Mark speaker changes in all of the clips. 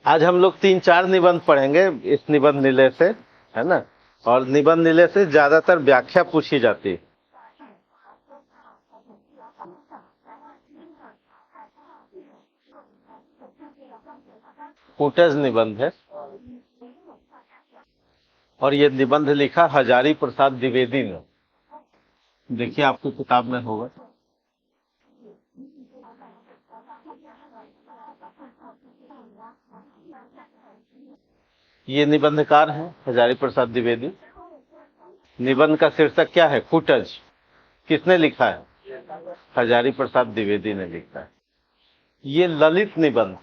Speaker 1: आज हम लोग 3-4 निबंध पढ़ेंगे इस निबंध निलय से, है ना। और निबंध निलय से ज्यादातर व्याख्या पूछी जाती है। कूटज निबंध है और ये निबंध लिखा हजारी प्रसाद द्विवेदी ने। देखिए आपकी किताब में होगा। ये निबंधकार हैं हजारी प्रसाद द्विवेदी। निबंध का शीर्षक क्या है? कूटज। किसने लिखा है? हजारी प्रसाद द्विवेदी ने लिखा है। ये ललित निबंध,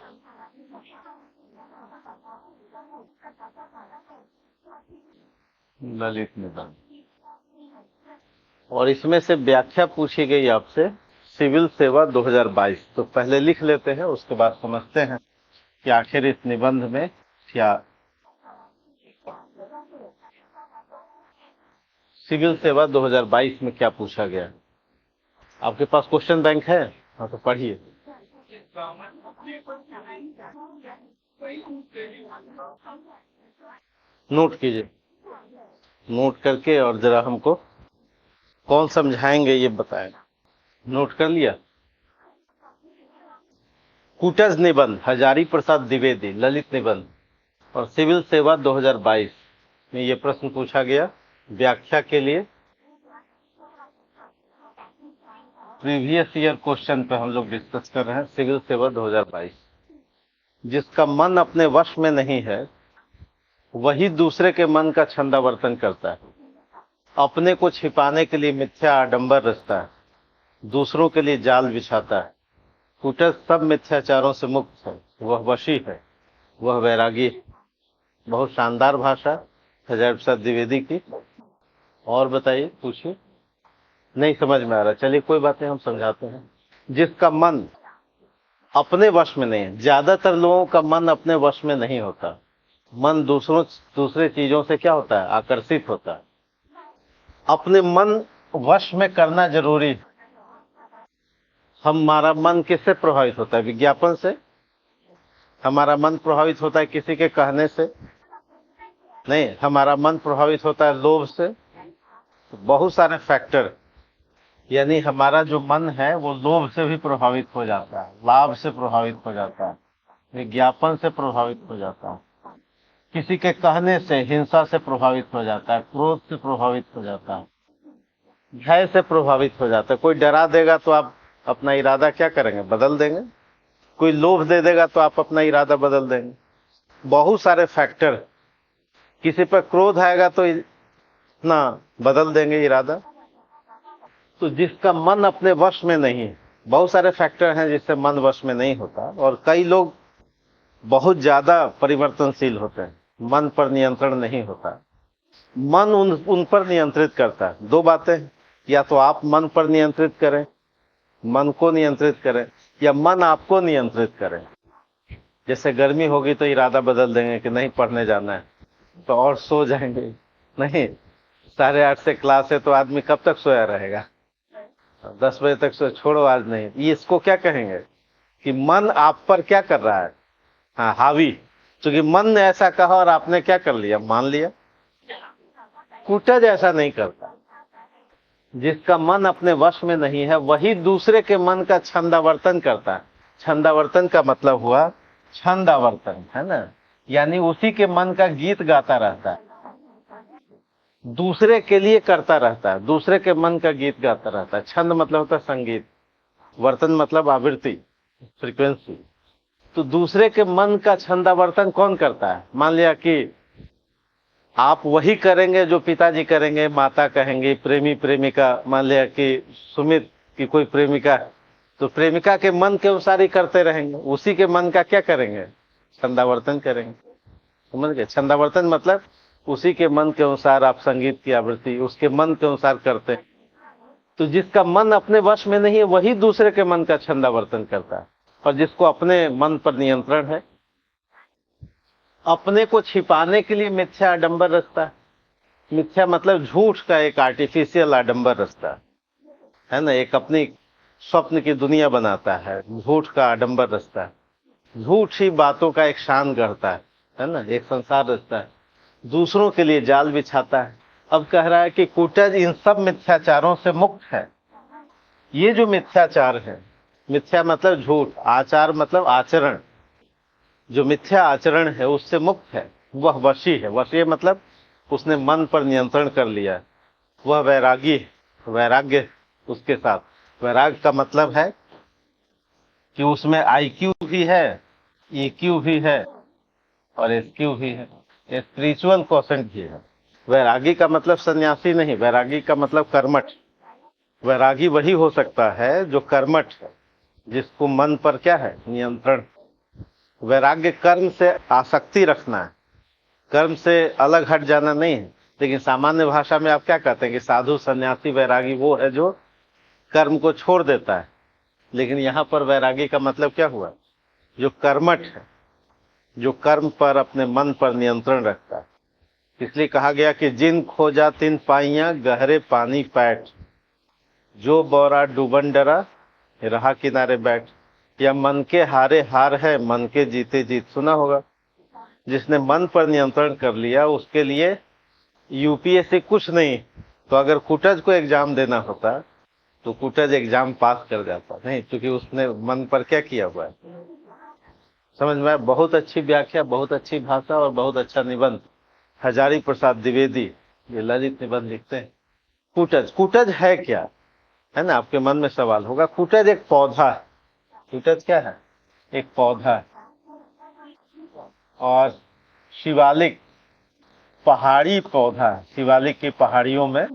Speaker 1: ललित निबंध, और इसमें से व्याख्या पूछी गई आपसे सिविल सेवा 2022। तो पहले लिख लेते हैं, उसके बाद समझते हैं कि आखिर इस निबंध में क्या सिविल सेवा 2022 में क्या पूछा गया। आपके पास क्वेश्चन बैंक है? हाँ तो पढ़िए। नोट कीजिए, नोट करके और जरा हमको कौन समझाएंगे ये बताएं। नोट कर लिया? कूटज निबंध हजारी प्रसाद द्विवेदी ललित निबंध और सिविल सेवा 2022 में ये प्रश्न पूछा गया। व्याख्या के लिए प्रीवियस ईयर क्वेश्चन पे हम लोग डिस्कस कर रहे हैं। सिविल सेवा 2022। जिसका मन अपने वश में नहीं है वही दूसरे के मन का छंदावर्तन करता है। अपने को छिपाने के लिए मिथ्या आडंबर रचता है, दूसरों के लिए जाल बिछाता है। कूटज सब मिथ्याचारों से मुक्त है, वह वशी है, वह वैरागी है। बहुत शानदार भाषा हजारी प्रसाद द्विवेदी की। और बताइए, पूछिए। नहीं समझ में आ रहा, चलिए कोई बात नहीं, हम समझाते हैं। जिसका मन अपने वश में नहीं है, ज्यादातर लोगों का मन अपने वश में नहीं होता। मन दूसरे चीजों से क्या होता है? आकर्षित होता है। अपने मन वश में करना जरूरी है। हमारा मन किससे प्रभावित होता है? विज्ञापन से। हमारा मन प्रभावित होता है किसी के कहने से नहीं। हमारा मन प्रभावित होता है लोभ से। बहुत सारे फैक्टर, यानी हमारा जो मन है वो लोभ से भी प्रभावित हो जाता है, लाभ से प्रभावित हो जाता है, विज्ञापन से प्रभावित हो जाता है, किसी के कहने से हिंसा से प्रभावित हो जाता है, क्रोध से प्रभावित हो जाता है, भय से प्रभावित हो जाता है। कोई डरा देगा तो आप अपना इरादा क्या करेंगे? बदल देंगे। कोई लोभ दे देगा तो आप अपना इरादा बदल देंगे। बहुत सारे फैक्टर। किसी पर क्रोध आएगा तो ना बदल देंगे इरादा। तो जिसका मन अपने वश में नहीं है, बहुत सारे फैक्टर हैं जिससे मन वश में नहीं होता। और कई लोग बहुत ज्यादा परिवर्तनशील होते हैं, मन पर नियंत्रण नहीं होता। मन उन पर नियंत्रित करता है। दो बातें, या तो आप मन पर नियंत्रित करें, मन को नियंत्रित करें, या मन आपको नियंत्रित करें। जैसे गर्मी होगी तो इरादा बदल देंगे कि नहीं पढ़ने जाना है, तो और सो जाएंगे। नहीं, 8:30 से क्लास है तो आदमी कब तक सोया रहेगा? 10 बजे तक सो, छोड़ो आज नहीं। ये इसको क्या कहेंगे कि मन आप पर क्या कर रहा है? हाँ, हावी। क्योंकि मन ने ऐसा कहा और आपने क्या कर लिया? मान लिया। कूटज ऐसा नहीं करता। जिसका मन अपने वश में नहीं है वही दूसरे के मन का छंदावर्तन करता है। छंदावर्तन का मतलब हुआ छंदावर्तन, है ना, यानी उसी के मन का गीत गाता रहता है, दूसरे के लिए करता रहता है, दूसरे के मन का गीत गाता रहता है। छंद मतलब होता है संगीत, वर्तन मतलब आवृत्ति, फ्रीक्वेंसी। तो दूसरे के मन का छंदावर्तन कौन करता है? मान लिया कि आप वही करेंगे जो पिताजी करेंगे, माता कहेंगे, प्रेमी प्रेमिका, मान लिया कि सुमित की कोई प्रेमिका है तो प्रेमिका के मन के अनुसार ही करते रहेंगे। उसी के मन का क्या करेंगे? छंदावर्तन करेंगे। समझ गए? छंदावर्तन मतलब उसी के मन के अनुसार आप संगीत की आवृत्ति उसके मन के अनुसार करते हैं। तो जिसका मन अपने वश में नहीं है वही दूसरे के मन का छंदावर्तन करता है। और जिसको अपने मन पर नियंत्रण है, अपने को छिपाने के लिए मिथ्या आडंबर रचता है। मिथ्या मतलब झूठ का एक आर्टिफिशियल आडंबर रचता है ना। एक अपनी स्वप्न की दुनिया बनाता है, झूठ का आडंबर रचता है। झूठी बातों का एक शान गढ़ता है ना, एक संसार रचता है, दूसरों के लिए जाल बिछाता है। अब कह रहा है कि कुटज इन सब मिथ्याचारों से मुक्त है। ये जो मिथ्याचार है, मिथ्या मतलब झूठ, आचार मतलब आचरण, जो मिथ्या आचरण है उससे मुक्त है, वह वशी है। वशी मतलब उसने मन पर नियंत्रण कर लिया है, वह वैरागी है। वैराग्य उसके साथ, वैराग का मतलब है कि उसमें आईक्यू भी है, ईक्यू भी है और एसक्यू भी है, स्पिरिचुअल क्वोशेंट भी है। वैरागी का मतलब सन्यासी नहीं, वैरागी का मतलब कर्मठ। वैरागी वही हो सकता है जो कर्मठ है, जिसको मन पर क्या है, नियंत्रण। वैराग्य कर्म से आसक्ति रखना है, कर्म से अलग हट जाना नहीं है। लेकिन सामान्य भाषा में आप क्या कहते हैं कि साधु सन्यासी वैरागी वो है जो कर्म को छोड़ देता है। लेकिन यहाँ पर वैरागी का मतलब क्या हुआ, जो कर्मठ है, जो कर्म पर अपने मन पर नियंत्रण रखता है। इसलिए कहा गया कि जिन खोजा तिन पाइया गहरे पानी पैठ, जो बौरा डूबन डरा रहा किनारे बैठ। या मन के हारे हार है, मन के जीते जीत, सुना होगा। जिसने मन पर नियंत्रण कर लिया उसके लिए यूपीएससी कुछ नहीं। तो अगर कुटज को एग्जाम देना होता तो कुटज एग्जाम पास कर जाता नहीं, क्योंकि उसने मन पर क्या किया हुआ है। समझ में आया? बहुत अच्छी व्याख्या, बहुत अच्छी भाषा और बहुत अच्छा निबंध। हजारी प्रसाद द्विवेदी ये ललित निबंध लिखते हैं। कुटज, कुटज है क्या, है ना, आपके मन में सवाल होगा। कुटज एक पौधा है। कुटज क्या है, एक पौधा है। और शिवालिक पहाड़ी पौधा है। शिवालिक की पहाड़ियों में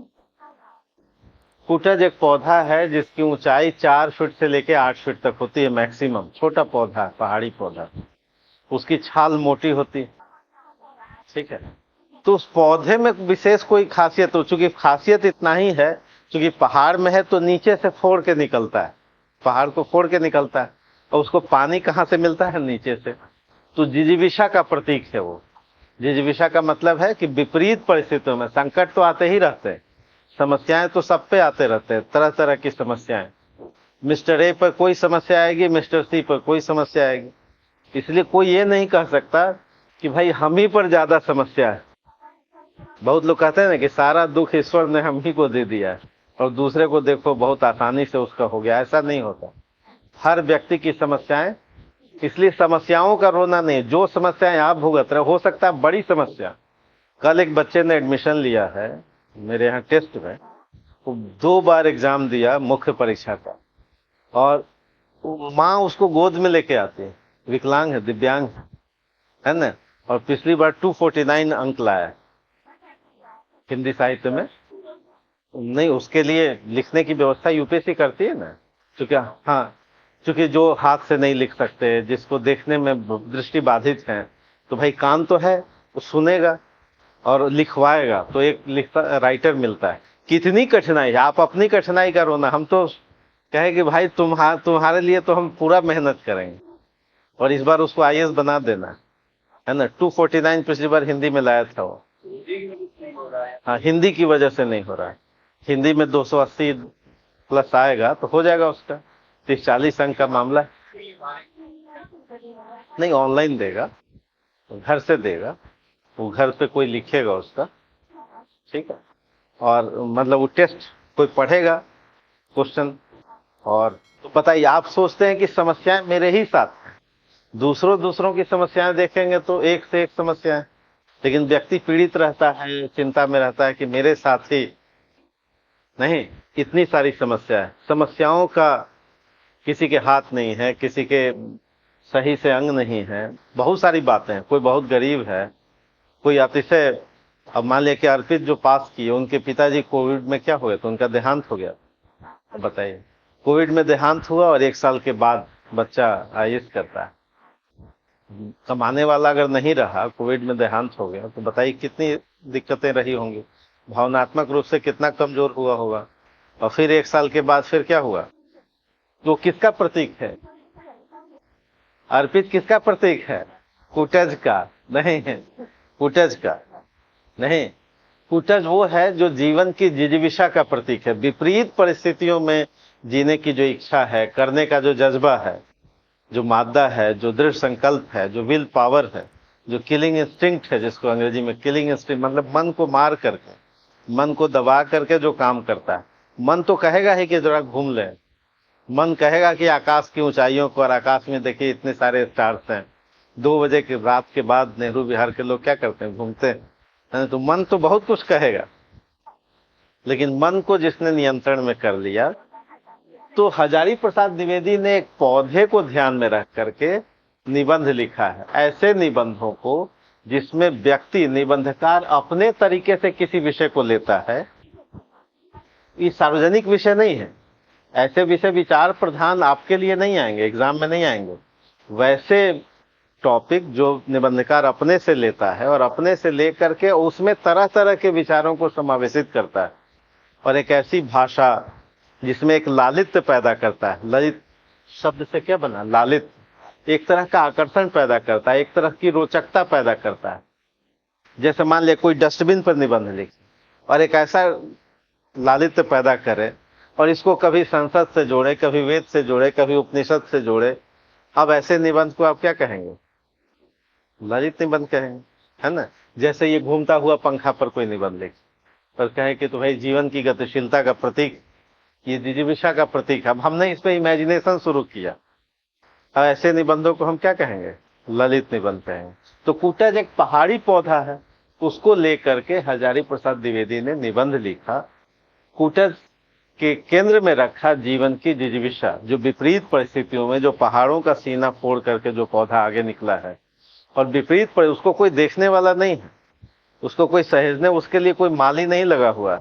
Speaker 1: कुटज एक पौधा है जिसकी ऊंचाई 4 फीट से लेकर 8 फीट तक होती है मैक्सिमम। छोटा पौधा है, पहाड़ी पौधा। उसकी छाल मोटी होती है, ठीक है। तो उस पौधे में विशेष कोई खासियत हो, चूंकि खासियत इतना ही है, चूंकि पहाड़ में है तो नीचे से फोड़ के निकलता है, पहाड़ को फोड़ के निकलता है। और उसको पानी कहाँ से मिलता है, नीचे से। तो जिजीविषा का प्रतीक है वो। जिजीविषा का मतलब है कि विपरीत परिस्थितियों में संकट तो आते ही रहते हैं, समस्याएं तो सब पे आते रहते हैं, तरह तरह की समस्याएं। मिस्टर ए पर कोई समस्या आएगी, मिस्टर सी पर कोई समस्या आएगी। इसलिए कोई ये नहीं कह सकता कि भाई हम ही पर ज्यादा समस्या है। बहुत लोग कहते हैं ना कि सारा दुख ईश्वर ने हम ही को दे दिया है और दूसरे को देखो बहुत आसानी से उसका हो गया। ऐसा नहीं होता। हर व्यक्ति की समस्याएं, इसलिए समस्याओं का रोना नहीं। जो समस्याएं आप भुगत रहे, हो सकता है बड़ी समस्या। कल एक बच्चे ने एडमिशन लिया है मेरे यहाँ टेस्ट में, वो 2 बार एग्जाम दिया मुख्य परीक्षा का, और माँ उसको गोद में लेके आती है, विकलांग है, दिव्यांग है ना। और पिछली बार 249 अंक लाया हिंदी साहित्य में। नहीं, उसके लिए लिखने की व्यवस्था यूपीएससी करती है ना, क्योंकि हाँ, क्योंकि जो हाथ से नहीं लिख सकते, जिसको देखने में दृष्टि बाधित है, तो भाई कान तो है, वो सुनेगा और लिखवाएगा, तो एक लिखता राइटर मिलता है। कितनी कठिनाई है, आप अपनी कठिनाई का रोना। हम तो कहे कि भाई तुम्हारे लिए तो हम पूरा मेहनत करेंगे, और इस बार उसको आईएएस बना देना है ना। 249 पिछली बार हिंदी में लाया था वो। हाँ, हिंदी की वजह से नहीं हो रहा है। हिंदी में 280 प्लस आएगा तो हो जाएगा उसका। 30-40 अंक का मामला नहीं, ऑनलाइन देगा, घर से देगा, वो घर पे कोई लिखेगा उसका, ठीक है। और मतलब वो टेस्ट कोई पढ़ेगा क्वेश्चन। और तो बताइए, आप सोचते हैं कि समस्याएं मेरे ही साथ हैं, दूसरों की समस्याएं देखेंगे तो एक से एक समस्याएं, लेकिन व्यक्ति पीड़ित रहता है, चिंता में रहता है कि मेरे साथ ही नहीं, इतनी सारी समस्या है। समस्याओं का किसी के हाथ नहीं है, किसी के सही से अंग नहीं है, बहुत सारी बातें हैं। कोई बहुत गरीब है, कोई अतिशय, अब मान लिया कि अर्पित जो पास किए, उनके पिताजी कोविड में क्या हुआ, तो उनका देहांत हो गया। बताइए, कोविड में देहांत हुआ और 1 साल के बाद बच्चा आईएएस करता है। कमाने वाला अगर नहीं रहा, कोविड में देहांत हो गया, तो बताइए कितनी दिक्कतें रही होंगी, भावनात्मक रूप से कितना कमजोर हुआ होगा। और फिर 1 साल के बाद फिर क्या हुआ, तो किसका प्रतीक है, अर्पित किसका प्रतीक है, कुटज का नहीं है, कुटज का नहीं। कुटज वो है जो जीवन की जिजीविषा का प्रतीक है। विपरीत परिस्थितियों में जीने की जो इच्छा है, करने का जो जज्बा है, जो मादा है, जो दृढ़ संकल्प है, जो विल पावर है, जो किलिंग इंस्टिंक्ट है, जिसको अंग्रेजी में किलिंग इंस्टिंक्ट मतलब मन को मार करके, मन को दबा करके जो काम करता है। मन तो कहेगा ही कि जरा घूम ले, मन कहेगा कि आकाश की ऊंचाइयों को, और आकाश में देखिए इतने सारे स्टार्स हैं। 2 बजे की रात के बाद नेहरू बिहार के लोग क्या करते हैं, घूमते हैं। तो मन तो बहुत कुछ कहेगा, लेकिन मन को जिसने नियंत्रण में कर लिया, तो हजारी प्रसाद द्विवेदी ने एक पौधे को ध्यान में रख करके निबंध लिखा है। ऐसे निबंधों को जिसमें व्यक्ति, निबंधकार अपने तरीके से किसी विषय को लेता है, ये सार्वजनिक विषय नहीं है। ऐसे विषय विचार प्रधान आपके लिए नहीं आएंगे, एग्जाम में नहीं आएंगे। वैसे टॉपिक जो निबंधकार अपने से लेता है और अपने से लेकर के उसमें तरह तरह के विचारों को समावेशित करता है, और एक ऐसी भाषा जिसमें एक लालित्य पैदा करता है। ललित शब्द से क्या बना, लालित, एक तरह का आकर्षण पैदा करता है, एक तरह की रोचकता पैदा करता है। जैसे मान लिया कोई डस्टबिन पर निबंध लिखे और एक ऐसा लालित्य पैदा करे, और इसको कभी संसद से जोड़े, कभी वेद से जोड़े, कभी उपनिषद से जोड़े। अब ऐसे निबंध को आप क्या कहेंगे, ललित निबंध कहेंगे, है ना। जैसे ये घूमता हुआ पंखा पर कोई निबंध लिखे पर कहे कि तो भाई जीवन की गतिशीलता का प्रतीक, ये जिजीविषा का प्रतीक है। अब हमने इस पे इमेजिनेशन शुरू किया, अब ऐसे निबंधों को हम क्या कहेंगे, ललित निबंध कहेंगे। तो कूटज एक पहाड़ी पौधा है, उसको लेकर के हजारी प्रसाद द्विवेदी ने निबंध लिखा। कूटज के केंद्र में रखा जीवन की जिजीविषा, जो विपरीत परिस्थितियों में, जो पहाड़ों का सीना फोड़ करके जो पौधा आगे निकला है, और विपरीत पर उसको कोई देखने वाला नहीं है, उसको कोई सहेजने, उसके लिए कोई माली नहीं लगा हुआ,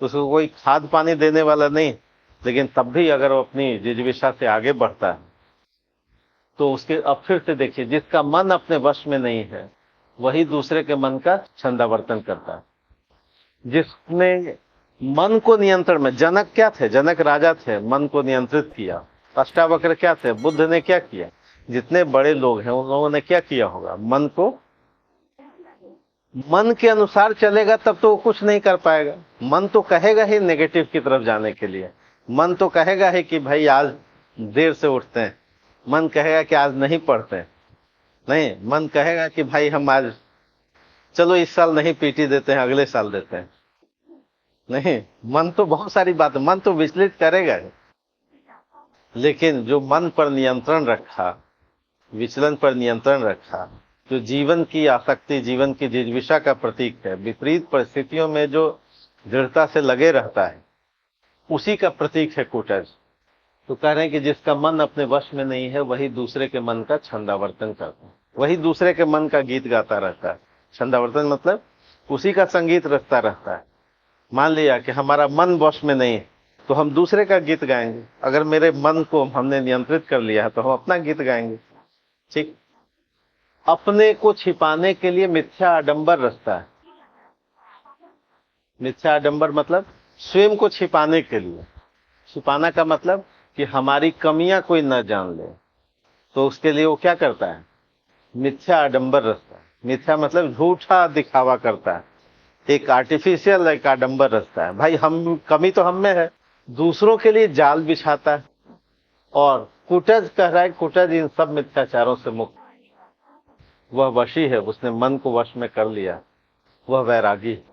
Speaker 1: उसको कोई खाद पानी देने वाला नहीं, लेकिन तब भी अगर वो अपनी जिजीविषा से आगे बढ़ता है तो उसके, अब फिर से देखिए, जिसका मन अपने वश में नहीं है वही दूसरे के मन का छंदावर्तन करता है। जिसने मन को नियंत्रण में, जनक क्या थे, जनक राजा थे, मन को नियंत्रित किया। अष्टावक्र क्या थे, बुद्ध ने क्या किया, जितने बड़े लोग हैं उन लोगों ने क्या किया होगा, मन को, मन के अनुसार चलेगा तब तो वो कुछ नहीं कर पाएगा। मन तो कहेगा ही नेगेटिव की तरफ जाने के लिए, मन तो कहेगा ही कि भाई आज देर से उठते हैं, मन कहेगा कि आज नहीं पढ़ते हैं, नहीं, मन कहेगा कि भाई हम आज, चलो इस साल नहीं पीटी देते हैं, अगले साल देते हैं। नहीं, मन तो बहुत सारी बात, मन तो विचलित करेगा ही। लेकिन जो मन पर नियंत्रण रखा, विचलन पर नियंत्रण रखा, जो जीवन की आसक्ति, जीवन की जिज्विषा का प्रतीक है, विपरीत परिस्थितियों में जो दृढ़ता से लगे रहता है, उसी का प्रतीक है कूटज। तो कह रहे हैं कि जिसका मन अपने वश में नहीं है वही दूसरे के मन का छंदावर्तन करता है, वही दूसरे के मन का गीत गाता रहता है। छंदावर्तन मतलब उसी का संगीत रचता रहता है। मान लिया कि हमारा मन वश में नहीं है तो हम दूसरे का गीत गाएंगे, अगर मेरे मन को हमने नियंत्रित कर लिया है तो हम अपना गीत गाएंगे। ठीक, अपने को छिपाने के लिए मिथ्या आडंबर रचता है। मिथ्या आडंबर मतलब स्वयं को छिपाने के लिए, छिपाना का मतलब कि हमारी कमियां कोई न जान ले, तो उसके लिए वो क्या करता है, मिथ्या आडंबर रचता है। मिथ्या मतलब झूठा दिखावा करता है, एक आर्टिफिशियल एक आडंबर रचता है। भाई हम, कमी तो हम में है, दूसरों के लिए जाल बिछाता है। और कूटज कह रहा है, कूटज इन सब मिथ्याचारों से मुक्त, वह वशी है, उसने मन को वश में कर लिया, वह वैरागी है।